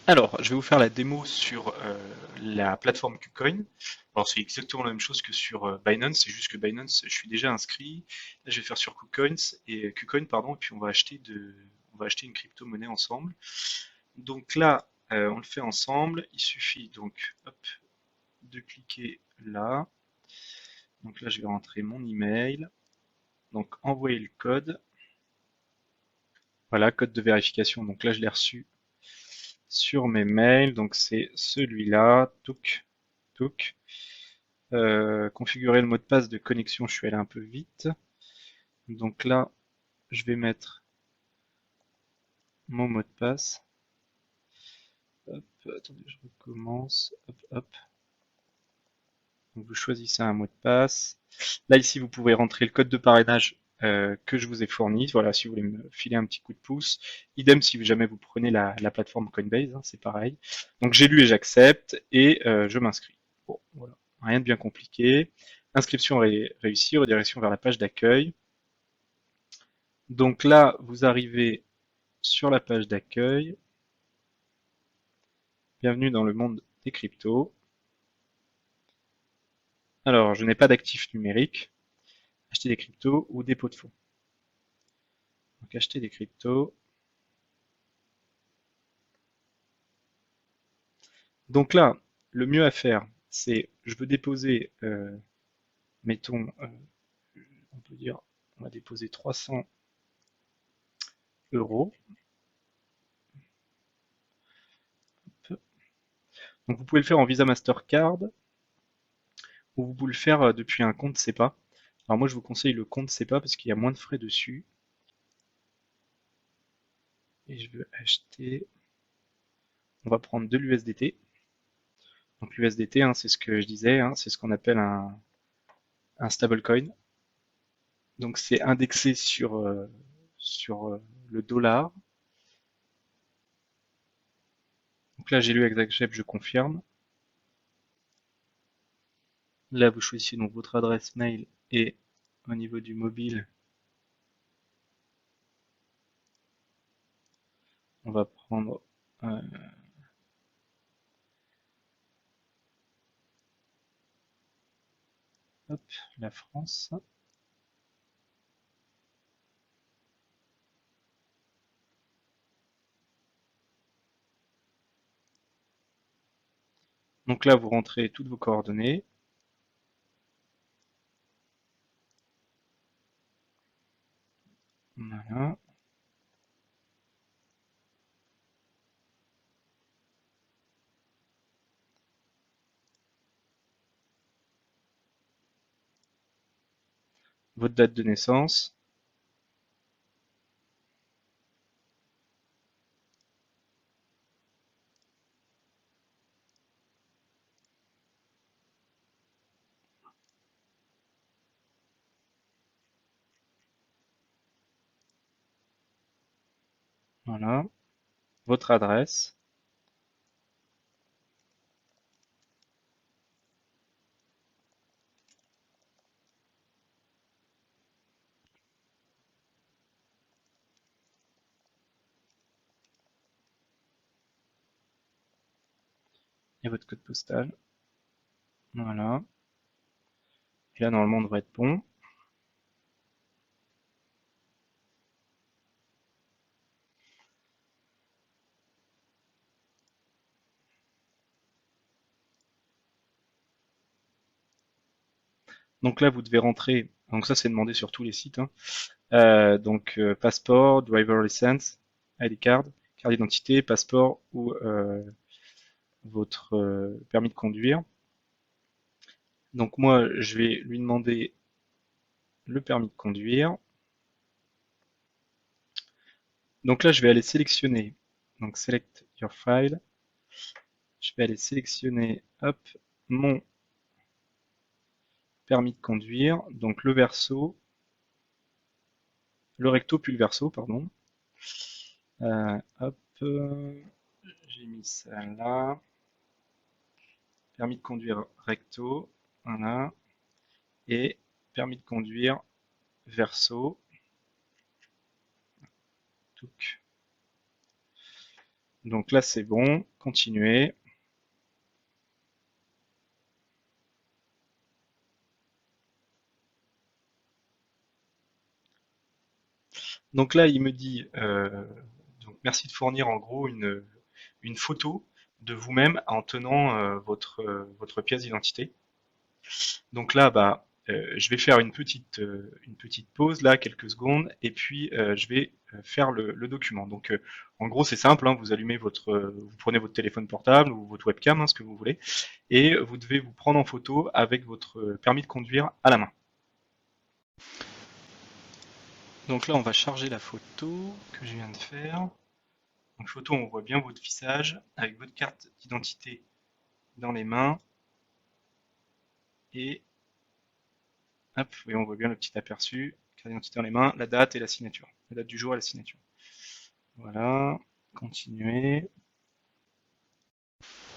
Alors, je vais vous faire la démo sur la plateforme KuCoin. Alors, c'est exactement la même chose que sur Binance, c'est juste que Binance, je suis déjà inscrit. Là, je vais faire sur KuCoins et KuCoin, pardon, et puis on va acheter une crypto-monnaie ensemble. Donc là, on le fait ensemble. Il suffit donc, hop, de cliquer là. Donc là, je vais rentrer mon email. Donc, envoyer le code. Voilà, code de vérification. Donc là, je l'ai reçu sur mes mails. Donc c'est celui-là. Touk, touk. Configurer le mot de passe de connexion, je suis allé un peu vite. Donc là, je vais mettre mon mot de passe. Hop, attendez, je recommence. Hop, hop. Donc vous choisissez un mot de passe. Là, ici, vous pouvez rentrer le code de parrainage que je vous ai fourni. Voilà, si vous voulez me filer un petit coup de pouce. Idem si jamais vous prenez la plateforme Coinbase, hein, c'est pareil. Donc j'ai lu et j'accepte et je m'inscris. Bon, voilà, rien de bien compliqué. Inscription réussie, redirection vers la page d'accueil. Donc là, vous arrivez sur la page d'accueil. Bienvenue dans le monde des cryptos. Alors, je n'ai pas d'actifs numériques. Acheter des cryptos ou dépôt de fonds. Donc acheter des cryptos. Donc là, le mieux à faire, c'est je veux déposer, mettons, on peut dire, on va déposer 300 euros. Donc vous pouvez le faire en Visa Mastercard ou vous pouvez le faire depuis un compte SEPA. Alors moi je vous conseille le compte SEPA parce qu'il y a moins de frais dessus. Et je veux acheter, on va prendre de l'USDT. Donc l'USDT, hein, c'est ce que je disais, hein, c'est ce qu'on appelle un stablecoin. Donc c'est indexé sur le dollar. Donc là j'ai lu exact, je confirme. Là vous choisissez donc votre adresse mail et au niveau du mobile, on va prendre euh, hop, la France. Donc là vous rentrez toutes vos coordonnées. Voilà. Votre date de naissance. Voilà. Votre adresse. Et votre code postal. Voilà. Et là normalement on devrait être bon. Donc là vous devez rentrer. Donc ça c'est demandé sur tous les sites, hein. Donc passeport, driver license, ID card, carte d'identité, passeport ou votre permis de conduire. Donc moi je vais lui demander le permis de conduire. Donc là je vais aller sélectionner. Donc select your file. Je vais aller sélectionner hop, mon permis de conduire. Donc le verso, le recto puis le verso, pardon. Hop, j'ai mis ça là. Permis de conduire recto, voilà. Et permis de conduire verso. Touc. Donc là, c'est bon. Continuez. Donc là, il me dit, donc merci de fournir en gros une photo de vous-même en tenant votre pièce d'identité. Donc là, bah, je vais faire une petite pause là, quelques secondes, et puis je vais faire le document. Donc en gros, c'est simple, hein, vous allumez vous prenez votre téléphone portable ou votre webcam, hein, ce que vous voulez, et vous devez vous prendre en photo avec votre permis de conduire à la main. Donc là, on va charger la photo que je viens de faire. Donc photo, on voit bien votre visage avec votre carte d'identité dans les mains et hop, oui, on voit bien le petit aperçu, carte d'identité dans les mains, la date et la signature, la date du jour et la signature. Voilà, continuer.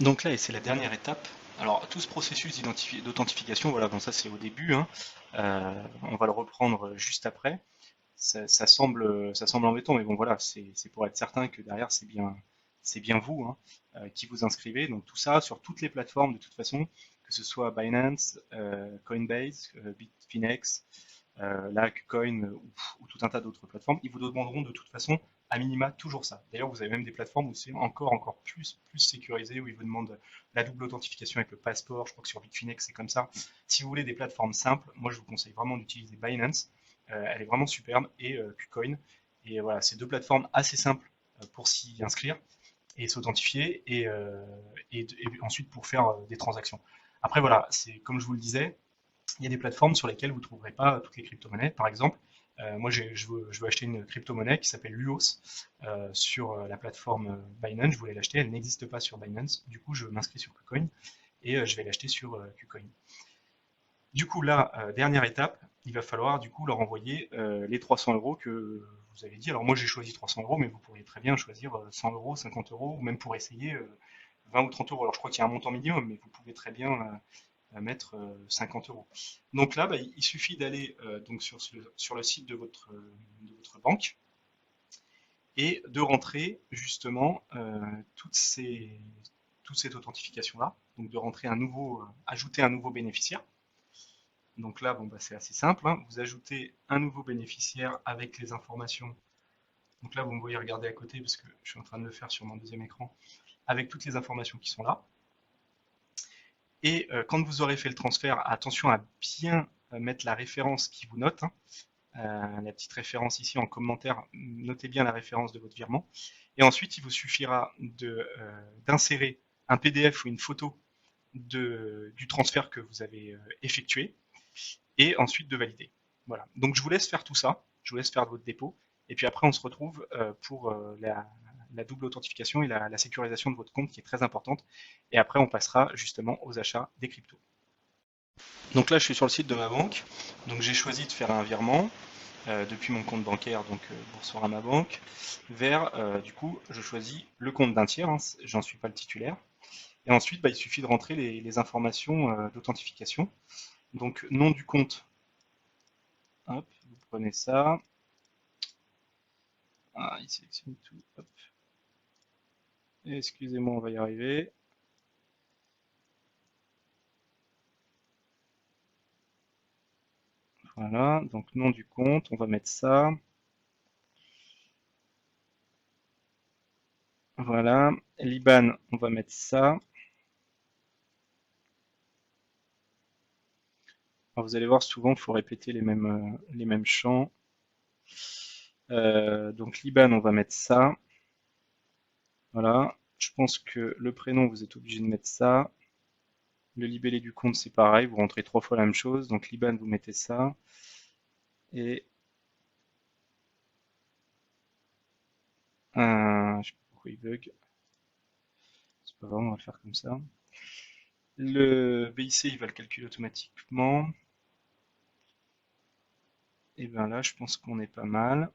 Donc là, et c'est la dernière étape. Alors tout ce processus d'authentification, voilà, bon ça c'est au début, hein. On va le reprendre juste après. Ça semble embêtant, mais bon voilà, c'est pour être certain que derrière c'est bien vous, hein, qui vous inscrivez. Donc tout ça sur toutes les plateformes de toute façon, que ce soit Binance, Coinbase, Bitfinex, là KuCoin ou tout un tas d'autres plateformes, ils vous demanderont de toute façon à minima toujours ça. D'ailleurs, vous avez même des plateformes où c'est encore plus sécurisé, où ils vous demandent la double authentification avec le passeport. Je crois que sur Bitfinex c'est comme ça. Si vous voulez des plateformes simples, moi je vous conseille vraiment d'utiliser Binance. Elle est vraiment superbe et KuCoin. Et voilà, c'est deux plateformes assez simples pour s'y inscrire et s'authentifier et ensuite pour faire des transactions. Après voilà, c'est comme je vous le disais, il y a des plateformes sur lesquelles vous ne trouverez pas toutes les crypto-monnaies. Par exemple, moi je veux acheter une crypto-monnaie qui s'appelle Luos sur la plateforme Binance. Je voulais l'acheter, elle n'existe pas sur Binance. Du coup, je m'inscris sur KuCoin et je vais l'acheter sur KuCoin. Du coup, là, dernière étape, il va falloir du coup leur envoyer les 300 euros que vous avez dit. Alors moi j'ai choisi 300 euros, mais vous pourriez très bien choisir 100 euros, 50 euros, ou même pour essayer 20 ou 30 euros. Alors je crois qu'il y a un montant minimum, mais vous pouvez très bien mettre 50 euros. Donc là, bah, il suffit d'aller donc sur le site de votre banque et de rentrer justement toute cette authentification-là. Donc de rentrer ajouter un nouveau bénéficiaire. Donc là, bon, bah, c'est assez simple, hein. Vous ajoutez un nouveau bénéficiaire avec les informations. Donc là, vous me voyez regarder à côté parce que je suis en train de le faire sur mon deuxième écran, avec toutes les informations qui sont là. Et quand vous aurez fait le transfert, attention à bien mettre la référence qui vous note, hein. La petite référence ici en commentaire, notez bien la référence de votre virement. Et ensuite, il vous suffira d'insérer un PDF ou une photo du transfert que vous avez effectué et ensuite de valider. Voilà. Donc je vous laisse faire tout ça, je vous laisse faire votre dépôt, et puis après on se retrouve pour la double authentification et la sécurisation de votre compte qui est très importante, et après on passera justement aux achats des cryptos. Donc là je suis sur le site de ma banque, donc j'ai choisi de faire un virement depuis mon compte bancaire, donc Boursorama Banque, vers, du coup, je choisis le compte d'un tiers, hein, j'en suis pas le titulaire, et ensuite bah, il suffit de rentrer les informations d'authentification, donc nom du compte. Hop, vous prenez ça. Ah, il sélectionne tout. Hop. Excusez-moi, on va y arriver. Voilà, donc nom du compte, on va mettre ça. Voilà, l'IBAN, on va mettre ça. Alors vous allez voir, souvent, il faut répéter les mêmes champs. Donc l'IBAN, on va mettre ça. Voilà, je pense que le prénom, vous êtes obligé de mettre ça. Le libellé du compte, c'est pareil, vous rentrez 3 fois la même chose. Donc l'IBAN, vous mettez ça. Et je sais pas pourquoi il bug. C'est pas grave, on va le faire comme ça. Le BIC, il va le calculer automatiquement. Et bien là, je pense qu'on est pas mal.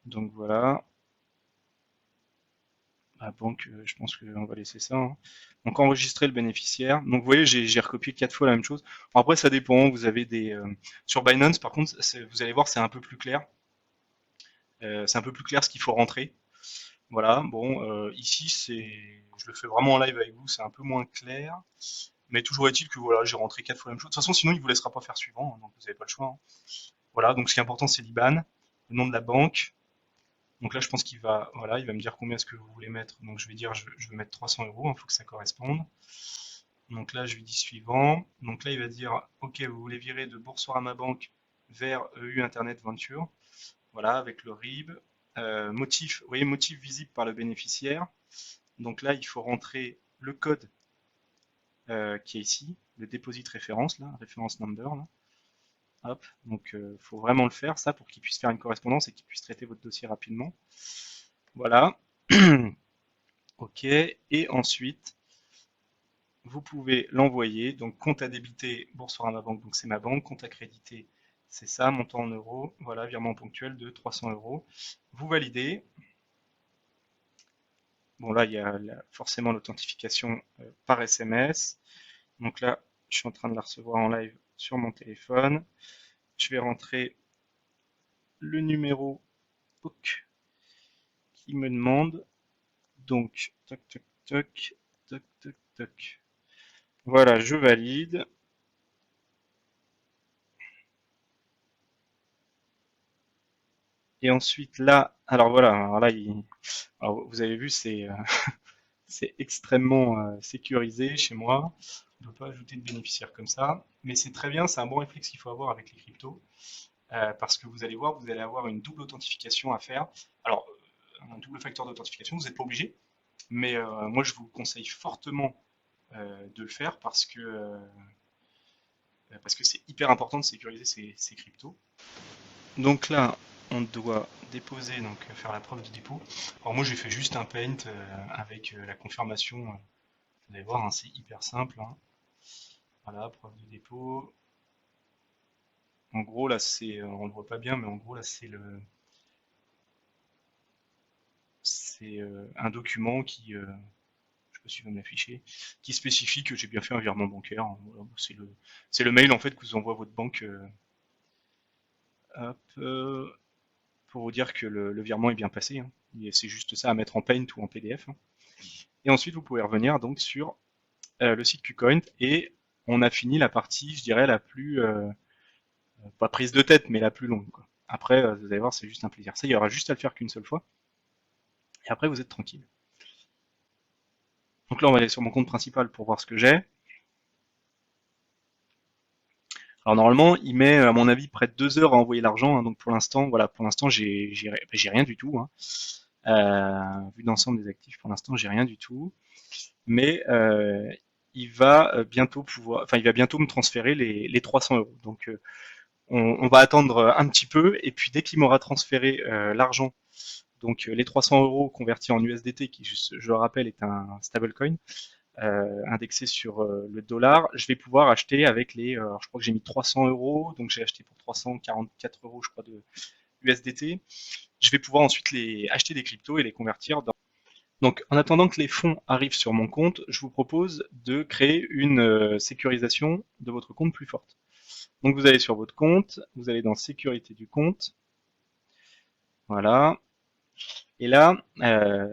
Donc voilà. La banque, je pense qu'on va laisser ça, hein. Donc enregistrer le bénéficiaire. Donc vous voyez, j'ai recopié 4 fois la même chose. Bon, après, ça dépend. Vous avez sur Binance, par contre, vous allez voir, c'est un peu plus clair. C'est un peu plus clair ce qu'il faut rentrer. Voilà, bon, ici, je le fais vraiment en live avec vous, c'est un peu moins clair. Mais toujours est-il que voilà, j'ai rentré 4 fois la même chose. De toute façon, sinon, il vous laissera pas faire suivant, hein, donc vous n'avez pas le choix, hein. Voilà, donc ce qui est important, c'est l'IBAN, le nom de la banque. Donc là, je pense voilà, il va me dire combien est-ce que vous voulez mettre. Donc je vais dire, je vais mettre 300 euros, il faut que ça corresponde. Donc là, je lui dis suivant. Donc là, il va dire, OK, vous voulez virer de Boursorama Bank vers EU Internet Venture. Voilà, avec le RIB. Motif, vous voyez, motif visible par le bénéficiaire. Donc là, il faut rentrer le code qui est ici, le deposit référence, là, référence number. Là. Hop, donc faut vraiment le faire, ça, pour qu'il puisse faire une correspondance et qu'il puisse traiter votre dossier rapidement. Voilà. OK. Et ensuite, vous pouvez l'envoyer. Donc, compte à débiter, Boursorama Banque, donc c'est ma banque. Compte à créditer, c'est ça, montant en euros. Voilà, virement ponctuel de 300 euros. Vous validez. Bon, là, il y a forcément l'authentification par SMS. Donc là, je suis en train de la recevoir en live sur mon téléphone. Je vais rentrer le numéro qui me demande. Donc, toc, toc, toc, toc, toc, toc. Voilà, je valide. Et ensuite, là, alors voilà, alors là, alors, vous avez vu, c'est extrêmement sécurisé chez moi. On ne peut pas ajouter de bénéficiaire comme ça. Mais c'est très bien, c'est un bon réflexe qu'il faut avoir avec les cryptos. Parce que vous allez voir, vous allez avoir une double authentification à faire. Alors, un double facteur d'authentification, vous n'êtes pas obligé. Mais moi, je vous conseille fortement de le faire parce que c'est hyper important de sécuriser ces cryptos. Donc là, on doit déposer, donc faire la preuve de dépôt. Alors moi, j'ai fait juste un paint avec la confirmation. Vous allez voir, hein, c'est hyper simple, hein. Voilà, preuve de dépôt. En gros, là, on le voit pas bien, mais en gros, là, c'est un document qui, je sais pas si va me l'afficher, qui spécifie que j'ai bien fait un virement bancaire, hein. Voilà, c'est le mail en fait que vous envoie votre banque. Hop, pour vous dire que le virement est bien passé, hein. C'est juste ça à mettre en Paint ou en PDF, hein. Et ensuite, vous pouvez revenir donc sur le site KuCoin et on a fini la partie, je dirais, la plus, pas prise de tête, mais la plus longue, quoi. Après, vous allez voir, c'est juste un plaisir. Ça, il y aura juste à le faire qu'une seule fois. Et après, vous êtes tranquille. Donc là, on va aller sur mon compte principal pour voir ce que j'ai. Alors normalement, il met, à mon avis, près de 2 heures à envoyer l'argent, hein. Donc pour l'instant, voilà, pour l'instant, j'ai rien du tout, hein. Vu l'ensemble des actifs, pour l'instant, j'ai rien du tout. Mais il va bientôt il va bientôt me transférer les 300 euros. Donc on va attendre un petit peu, et puis dès qu'il m'aura transféré l'argent, donc les 300 euros convertis en USDT, qui je le rappelle est un stablecoin indexé sur le dollar, je vais pouvoir acheter avec alors je crois que j'ai mis 300 euros, donc j'ai acheté pour 344 euros je crois de USDT. Je vais pouvoir ensuite acheter des cryptos et les convertir dans. Donc, en attendant que les fonds arrivent sur mon compte, je vous propose de créer une sécurisation de votre compte plus forte. Donc, vous allez sur votre compte, vous allez dans sécurité du compte, voilà. Et là,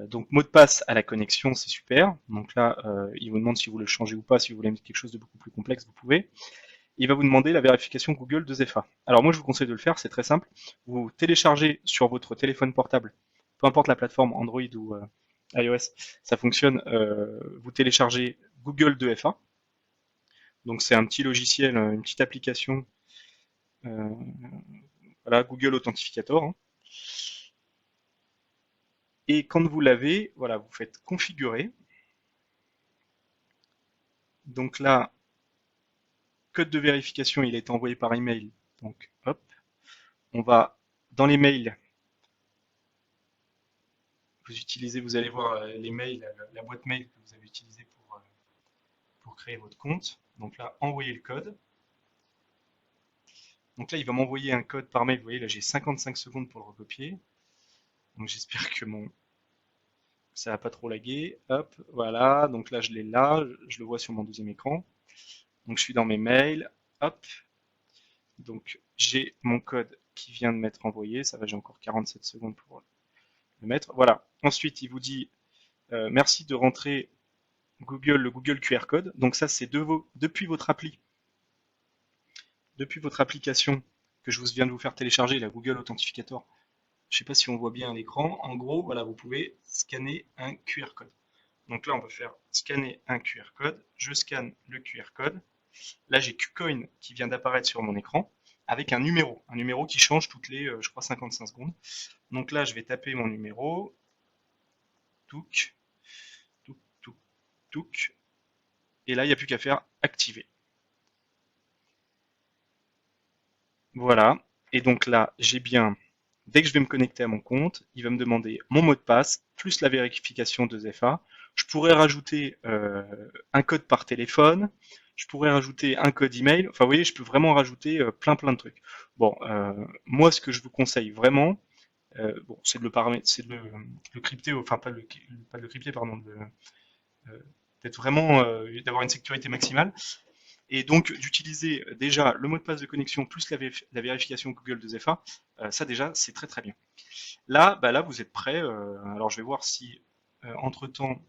donc mot de passe à la connexion, c'est super. Donc là, il vous demande si vous le changez ou pas, si vous voulez mettre quelque chose de beaucoup plus complexe, vous pouvez. Il va vous demander la vérification Google 2FA. Alors moi, je vous conseille de le faire, c'est très simple. Vous téléchargez sur votre téléphone portable, peu importe la plateforme Android ou iOS, ça fonctionne. Vous téléchargez Google 2FA. Donc c'est un petit logiciel, une petite application, euh, voilà, Google Authentificator, hein. Et quand vous l'avez, voilà, vous faites configurer. Donc là, code de vérification, il est envoyé par email. Donc hop, on va dans les mails. Vous allez voir les mails, la boîte mail que vous avez utilisée pour créer votre compte. Donc là, envoyer le code. Donc là, il va m'envoyer un code par mail. Vous voyez, là, j'ai 55 secondes pour le recopier. Donc j'espère que ça va pas trop laguer. Hop, voilà. Donc là, je l'ai là. Je le vois sur mon deuxième écran. Donc je suis dans mes mails. Hop. Donc j'ai mon code qui vient de m'être envoyé. Ça va, j'ai encore 47 secondes pour le mettre. Voilà. Ensuite, il vous dit merci de rentrer le Google QR code. Donc ça, c'est depuis votre application que je viens de vous faire télécharger, la Google Authentificator. Je ne sais pas si on voit bien à l'écran. En gros, voilà, vous pouvez scanner un QR code. Donc là, on va faire scanner un QR code. Je scanne le QR code. Là, j'ai KuCoin qui vient d'apparaître sur mon écran avec un numéro qui change toutes les, je crois, 55 secondes. Donc là, je vais taper mon numéro. Touk, touk, touk, touk. Et là, il n'y a plus qu'à faire activer. Voilà. Et donc là, j'ai bien, dès que je vais me connecter à mon compte, il va me demander mon mot de passe, plus la vérification de ZFA. Je pourrais rajouter un code par téléphone, je pourrais rajouter un code email. Enfin, vous voyez, je peux vraiment rajouter plein de trucs. Bon, moi, ce que je vous conseille vraiment, bon, c'est de le paramètre, c'est de le crypter, enfin pas de le crypter, pardon, d'être vraiment, d'avoir une sécurité maximale. Et donc d'utiliser déjà le mot de passe de connexion plus la vérification Google de ZFA, ça déjà c'est très très bien. Là, bah là vous êtes prêts. Alors je vais voir si entre temps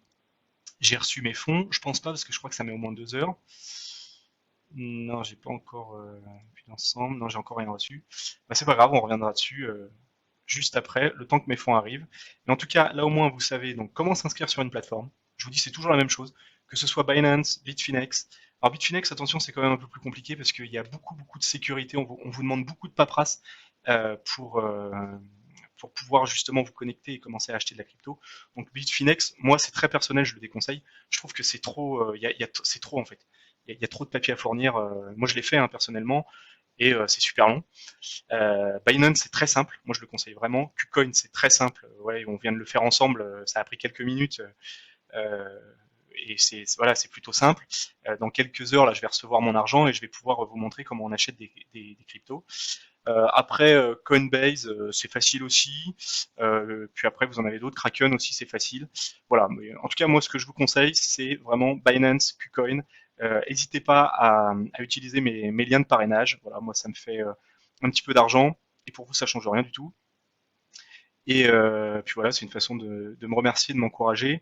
j'ai reçu mes fonds. Je pense pas parce que je crois que ça met au moins 2 heures. Non, j'ai pas encore vu l'ensemble. Non, j'ai encore rien reçu. Bah, c'est pas grave, on reviendra dessus juste après, le temps que mes fonds arrivent. Mais en tout cas, là au moins vous savez donc comment s'inscrire sur une plateforme. Je vous dis, c'est toujours la même chose, que ce soit Binance, Bitfinex. Alors Bitfinex, attention, c'est quand même un peu plus compliqué parce qu'il y a beaucoup de sécurité. On vous demande beaucoup de paperasse euh, pour, euh, pour pouvoir justement vous connecter et commencer à acheter de la crypto. Donc Bitfinex, moi c'est très personnel, je le déconseille. Je trouve que c'est trop, c'est trop en fait. Il y a trop de papiers à fournir. Moi je l'ai fait hein, personnellement et c'est super long. Binance, c'est très simple. Moi, je le conseille vraiment. KuCoin, c'est très simple. Ouais, on vient de le faire ensemble. Ça a pris quelques minutes. Euh, et voilà, c'est plutôt simple. Dans quelques heures, là, je vais recevoir mon argent et je vais pouvoir vous montrer comment on achète des cryptos. Après, Coinbase, c'est facile aussi. Puis après, vous en avez d'autres. Kraken aussi, c'est facile. Voilà. Mais en tout cas, moi, ce que je vous conseille, c'est vraiment Binance, KuCoin. N'hésitez pas à utiliser mes liens de parrainage. Voilà, moi, ça me fait un petit peu d'argent. Et pour vous, ça change rien du tout. Et puis voilà, c'est une façon de me remercier, de m'encourager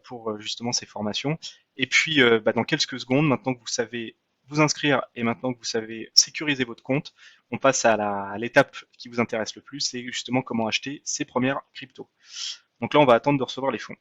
pour justement ces formations. Et puis, bah, dans quelques secondes, maintenant que vous savez vous inscrire et maintenant que vous savez sécuriser votre compte, on passe à l'étape qui vous intéresse le plus, c'est justement comment acheter ses premières cryptos. Donc là, on va attendre de recevoir les fonds.